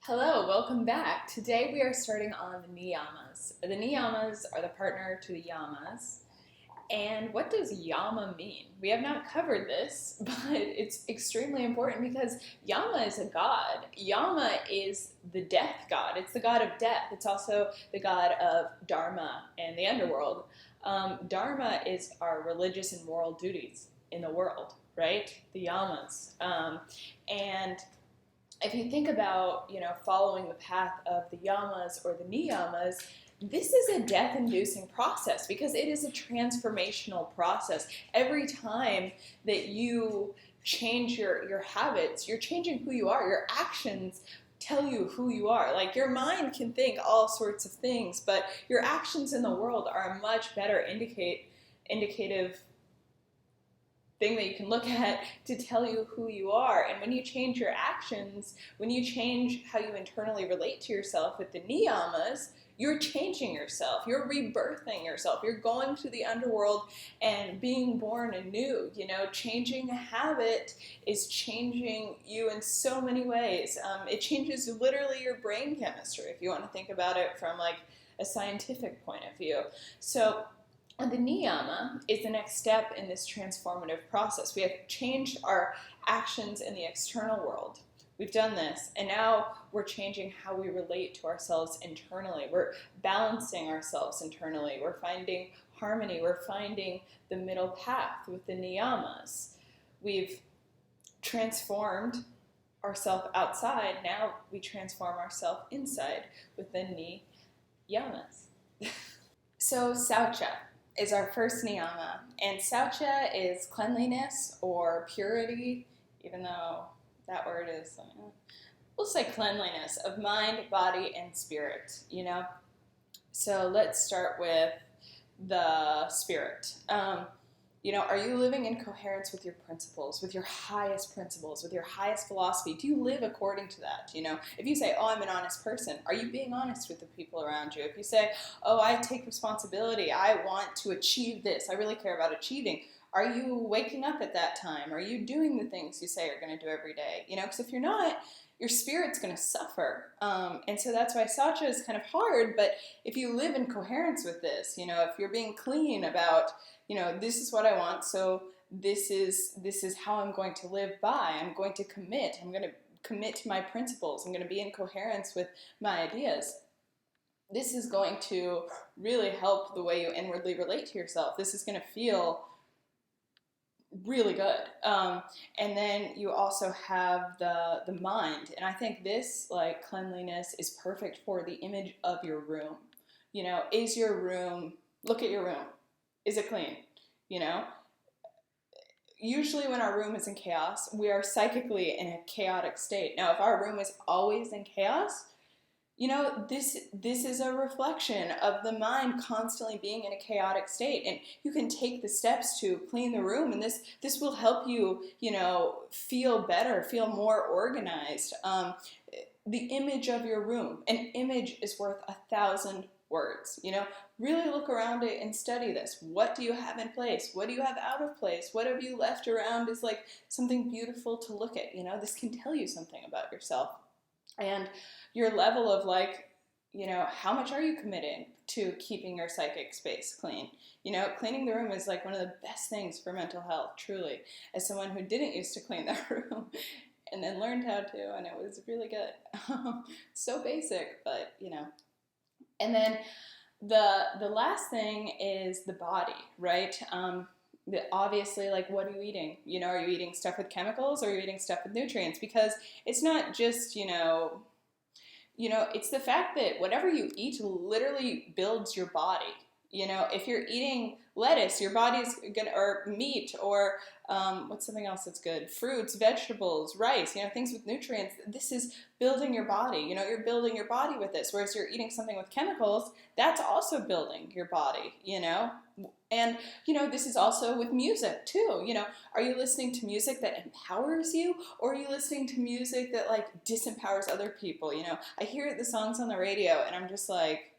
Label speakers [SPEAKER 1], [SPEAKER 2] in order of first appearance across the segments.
[SPEAKER 1] Hello, welcome back. Today we are starting on the Niyamas. The Niyamas are the partner to the Yamas. And what does Yama mean? We have not covered this, but it's extremely important because Yama is a god. Yama is the death god. It's the god of death. It's also the god of Dharma and the underworld. Dharma is our religious and moral duties in the world, right? The Yamas. And if you think about, following the path of the yamas or the niyamas, this is a death-inducing process because it is a transformational process. Every time that you change your habits, you're changing who you are. Your actions tell you who you are. Like, your mind can think all sorts of things, but your actions in the world are a much better indicative thing that you can look at to tell you who you are. And when you change your actions, when you change how you internally relate to yourself with the niyamas, you're changing yourself. You're rebirthing yourself. You're going to the underworld and being born anew. Changing a habit is changing you in so many ways. It changes literally your brain chemistry, if you want to think about it from like a scientific point of view. So the niyama is the next step in this transformative process. We have changed our actions in the external world. We've done this, and now we're changing how we relate to ourselves internally. We're balancing ourselves internally. We're finding harmony. We're finding the middle path with the niyamas. We've transformed ourselves outside. Now we transform ourselves inside with the niyamas. So Saucha is our first niyama, and Saucha is cleanliness or purity, even though that word is, we'll say cleanliness of mind, body, and spirit, So let's start with the spirit. Are you living in coherence with your principles, with your highest principles, with your highest philosophy? Do you live according to that? If you say, oh, I'm an honest person, are you being honest with the people around you? If you say, oh, I take responsibility, I want to achieve this, I really care about achieving, are you waking up at that time? Are you doing the things you say you're going to do every day? Because if you're not, your spirit's going to suffer. And so that's why Saucha is kind of hard, but if you live in coherence with this, if you're being clean about, this is what I want, so this is how I'm going to live by. I'm going to commit. I'm going to commit to my principles. I'm going to be in coherence with my ideas. This is going to really help the way you inwardly relate to yourself. This is going to feel really good. And then you also have the mind. And I think this, like, cleanliness is perfect for the image of your room. Is your room, look at your room. Is it clean? Usually when our room is in chaos, we are psychically in a chaotic state. Now, if our room is always in chaos, this is a reflection of the mind constantly being in a chaotic state. And you can take the steps to clean the room, and this will help you, feel better, feel more organized. The image of your room. An image is worth 1,000 words. Really look around it and study this. What do you have in place? What do you have out of place? What have you left around is like something beautiful to look at. This can tell you something about yourself. And your level of how much are you committing to keeping your psychic space clean? Cleaning the room is like one of the best things for mental health, truly. As someone who didn't used to clean that room and then learned how to, and it was really good. So basic, but And then the last thing is the body, right? Obviously, like, what are you eating? Are you eating stuff with chemicals or are you eating stuff with nutrients? Because it's not just, it's the fact that whatever you eat literally builds your body. If you're eating lettuce, your body's gonna, or meat, or what's something else that's good? Fruits, vegetables, rice, things with nutrients. This is building your body. You're building your body with this. Whereas you're eating something with chemicals, that's also building your body, And, this is also with music too. Are you listening to music that empowers you, or are you listening to music that like disempowers other people? I hear the songs on the radio and I'm just like,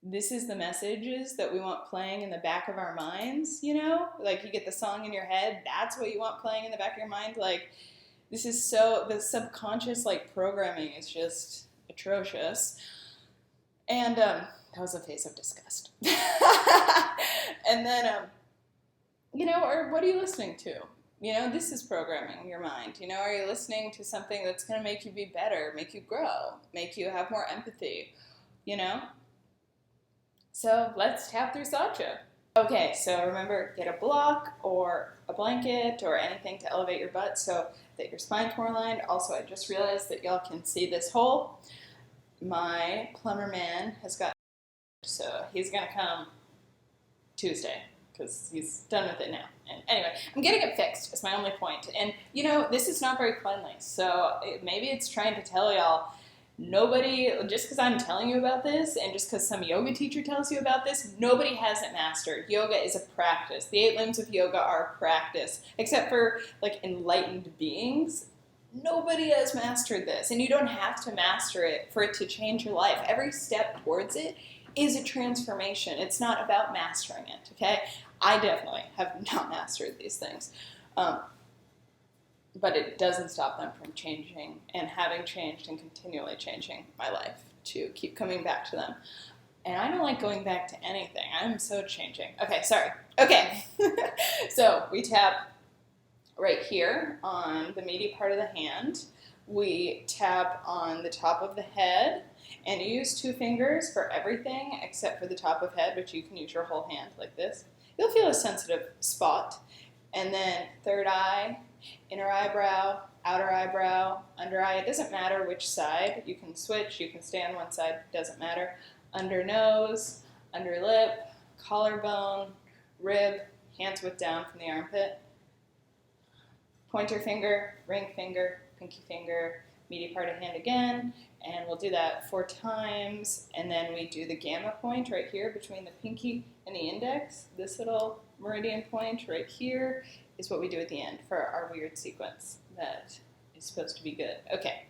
[SPEAKER 1] this is the messages that we want playing in the back of our minds, Like, you get the song in your head, that's what you want playing in the back of your mind. Like, this is so, the subconscious, like, programming is just atrocious. And that was a face of disgust. And then, or what are you listening to? This is programming your mind. Are you listening to something that's going to make you be better, make you grow, make you have more empathy, So let's tap through Saucha. Okay, so remember, get a block or a blanket or anything to elevate your butt so that your spine's more aligned. Also, I just realized that y'all can see this hole. My plumber man has got, so he's going to come Tuesday because he's done with it now. And anyway, I'm getting it fixed is my only point. And, this is not very cleanly. So maybe it's trying to tell y'all, nobody, just because I'm telling you about this and just because some yoga teacher tells you about this, nobody has it mastered. Yoga is a practice. The 8 limbs of yoga are a practice. Except for, enlightened beings, nobody has mastered this. And you don't have to master it for it to change your life. Every step towards it is a transformation. It's not about mastering it, okay? I definitely have not mastered these things. But it doesn't stop them from changing and having changed and continually changing my life to keep coming back to them. And I don't like going back to anything. I'm so changing. Okay, sorry. Okay. So we tap right here on the meaty part of the hand. We tap on the top of the head and use 2 fingers for everything except for the top of head, which you can use your whole hand like this. You'll feel a sensitive spot. And then third eye, inner eyebrow, outer eyebrow, under eye. It doesn't matter which side. You can switch. You can stay on one side. It doesn't matter. Under nose, under lip, collarbone, rib, hands width down from the armpit. Pointer finger, ring finger, pinky finger, meaty part of hand again. And we'll do that 4 times. And then we do the gamma point right here between the pinky and the index. This little meridian point right here is what we do at the end for our weird sequence that is supposed to be good. Okay.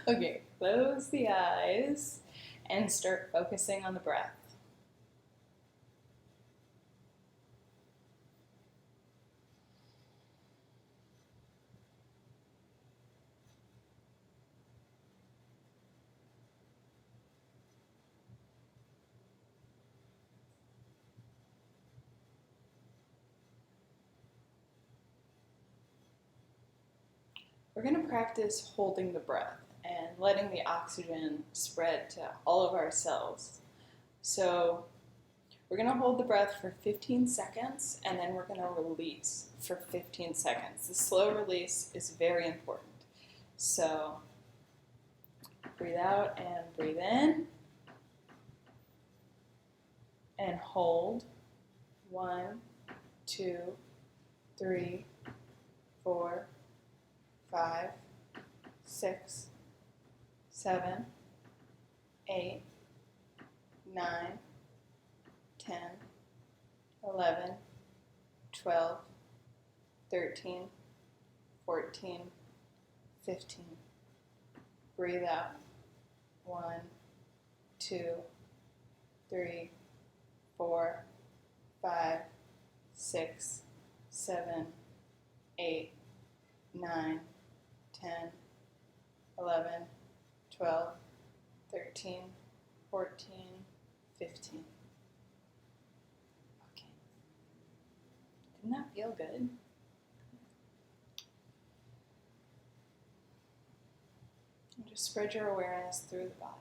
[SPEAKER 1] Okay, close the eyes and start focusing on the breath. We're going to practice holding the breath and letting the oxygen spread to all of our cells. So we're going to hold the breath for 15 seconds and then we're going to release for 15 seconds. The slow release is very important. So breathe out and breathe in and hold. 1, 2, 3, 4, 5, 6, 7, 8, 9, 10, 11, 12, 13, 14, 15. Breathe out. 1, 2, 3, 4, 5, 6, 7, 8, 9, 10, 11, 12, 13, 14, 15. Okay. Didn't that feel good? And just spread your awareness through the body.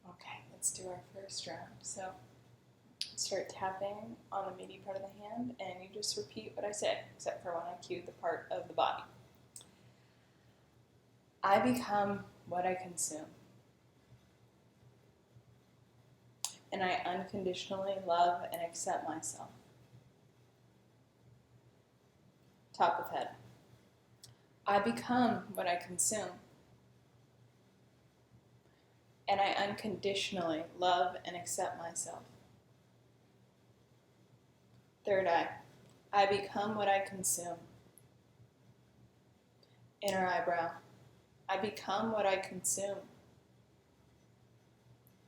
[SPEAKER 1] Okay, let's do our first round. So start tapping on the meaty part of the hand, and you just repeat what I say, except for when I cue the part of the body. I become what I consume. And I unconditionally love and accept myself. Top of head. I become what I consume. And I unconditionally love and accept myself. Third eye. I become what I consume. Inner eyebrow. I become what I consume.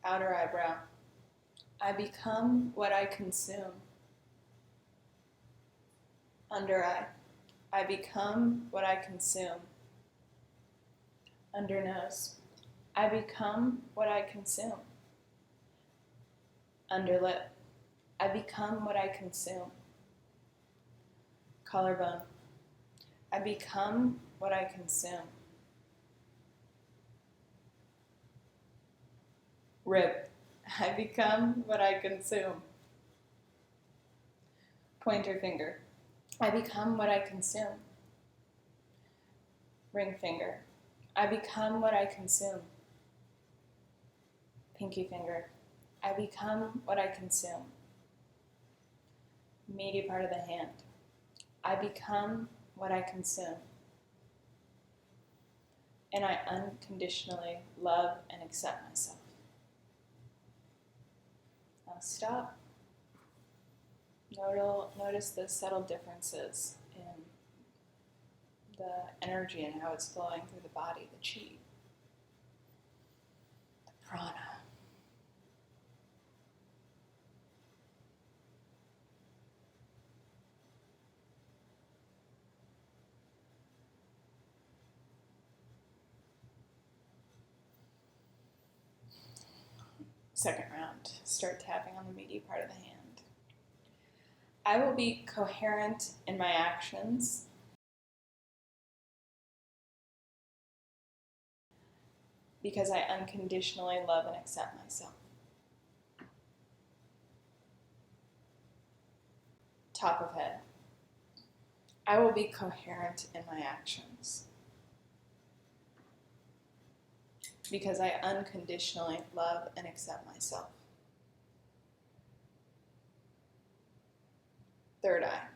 [SPEAKER 1] outer eyebrow. I become what I consume. Under eye. I become what I consume. Under nose. I become what I consume. Under lip. I become what I consume. Collarbone. I become what I consume. Rib. I become what I consume. Pointer finger. I become what I consume. Ring finger. I become what I consume. Pinky finger. I become what I consume. Meaty part of the hand. I become what I consume. And I unconditionally love and accept myself. Now stop. Notice the subtle differences in the energy and how it's flowing through the body, the chi, the prana. Second round, start tapping on the meaty part of the hand. I will be coherent in my actions because I unconditionally love and accept myself. Top of head. I will be coherent in my actions because I unconditionally love and accept myself. Third eye.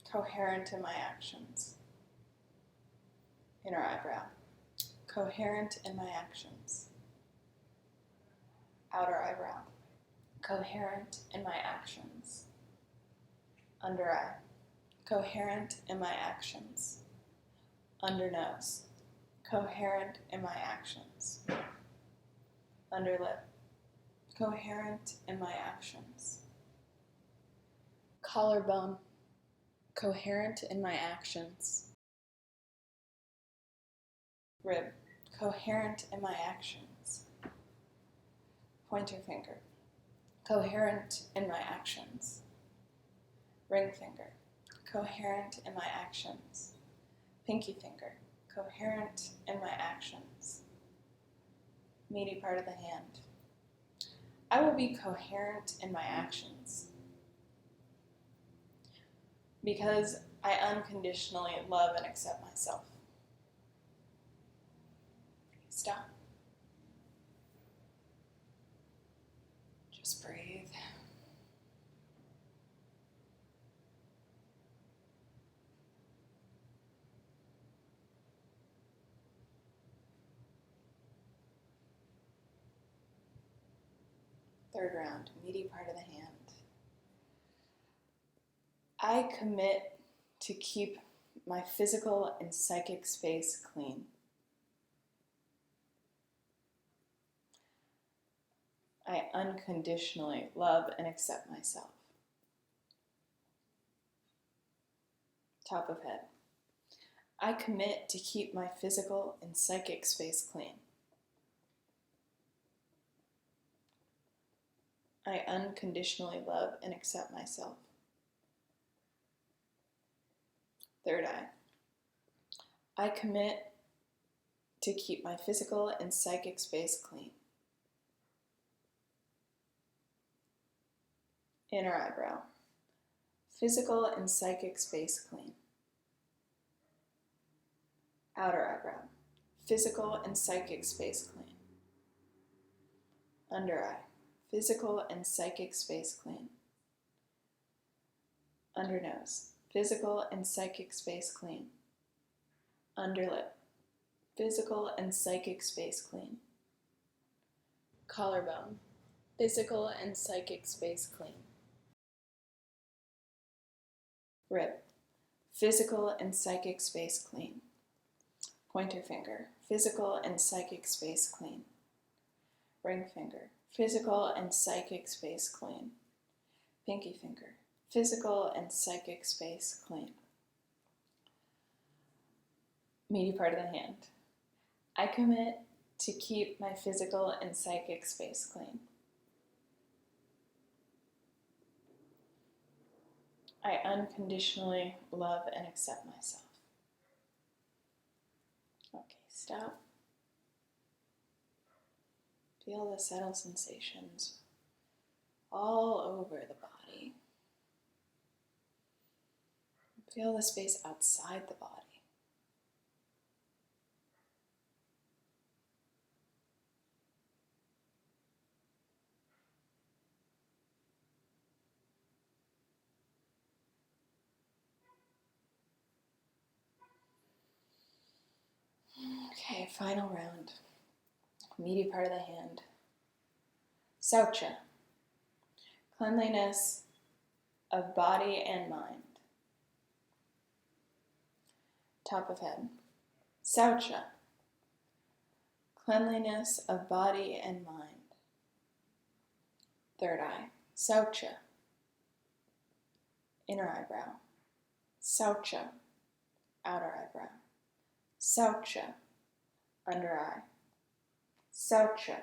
[SPEAKER 1] Coherent in my actions. Inner eyebrow. Coherent in my actions. Outer eyebrow. Coherent in my actions. Under eye. Coherent in my actions. Under nose. Coherent in my actions. Under lip. Coherent in my actions. Collarbone. Coherent in my actions. Rib. Coherent in my actions. Pointer finger. Coherent in my actions. Ring finger. Coherent in my actions. Pinky finger. Coherent in my actions. Meaty part of the hand. I will be coherent in my actions because I unconditionally love and accept myself. Stop. Just breathe. Third round, meaty part of the hand. I commit to keep my physical and psychic space clean. I unconditionally love and accept myself. Top of head. I commit to keep my physical and psychic space clean. I unconditionally love and accept myself. Third eye. I commit to keep my physical and psychic space clean. Inner eyebrow. Physical and psychic space clean. Outer eyebrow. Physical and psychic space clean. Under eye. Physical and psychic space clean. Under nose. Physical and psychic space clean. Under lip. Physical and psychic space clean. Collarbone. Physical and psychic space clean. Rib. Physical and psychic space clean. Pointer finger. Physical and psychic space clean. Ring finger. Physical and psychic space clean. Pinky finger. Physical and psychic space clean. Meaty part of the hand. I commit to keep my physical and psychic space clean. I unconditionally love and accept myself. Okay, stop. Feel the subtle sensations all over the body. Feel the space outside the body. Okay, final round. Meaty part of the hand. Saucha. Cleanliness of body and mind. Top of head. Saucha. Cleanliness of body and mind. Third eye. Saucha. Inner eyebrow. Saucha. Outer eyebrow. Saucha. Under eye. Saucha.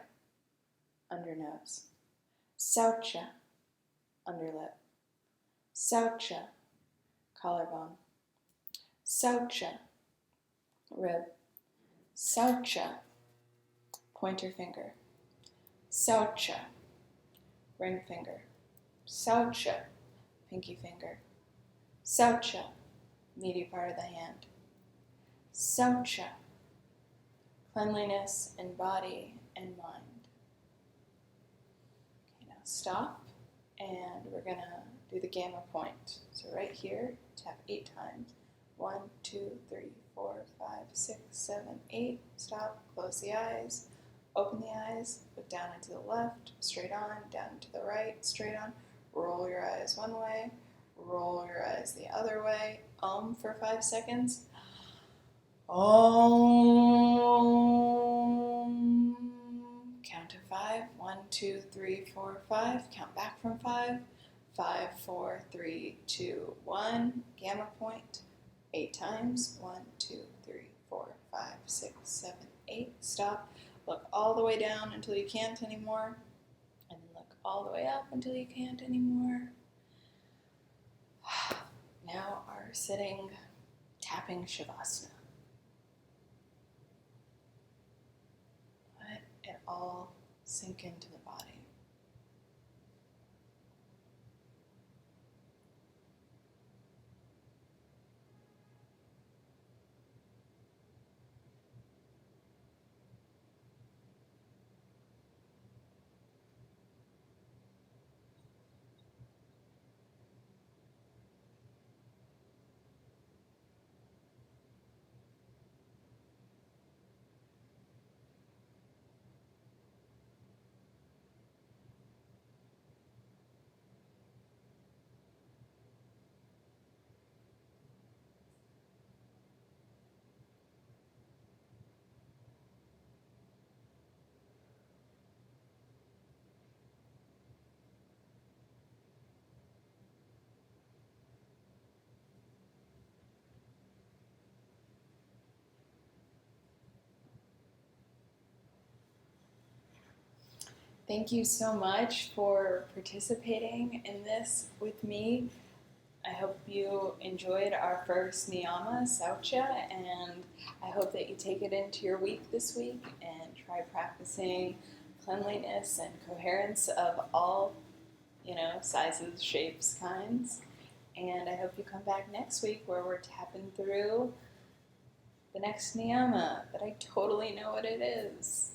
[SPEAKER 1] Under nose. Saucha. Underlip. Saucha. Collarbone. Saucha. Rib. Saucha. Pointer finger. Saucha. Ring finger. Saucha. Pinky finger. Saucha. Meaty part of the hand. Saucha. Cleanliness in body and mind. Okay, now stop, and we're going to do the gamma point. So right here, tap 8 times. 1, 2, 3, 4, 5, 6, 7, 8. Stop, close the eyes, open the eyes, look down and to the left, straight on, down to the right, straight on. Roll your eyes one way, roll your eyes the other way. For 5 seconds. Count to 5. 1, 2, 3, 4, 5. Count back from 5. 5, 4, 3, 2, 1. Gamma point. 8 times. 1, 2, 3, 4, 5, 6, 7, 8. Stop. Look all the way down until you can't anymore. And then look all the way up until you can't anymore. Now our sitting tapping Shavasana. Let it all sink into the body. Thank you so much for participating in this with me. I hope you enjoyed our first Niyama, Saucha, and I hope that you take it into your week this week and try practicing cleanliness and coherence of all, sizes, shapes, kinds. And I hope you come back next week where we're tapping through the next Niyama that I totally know what it is.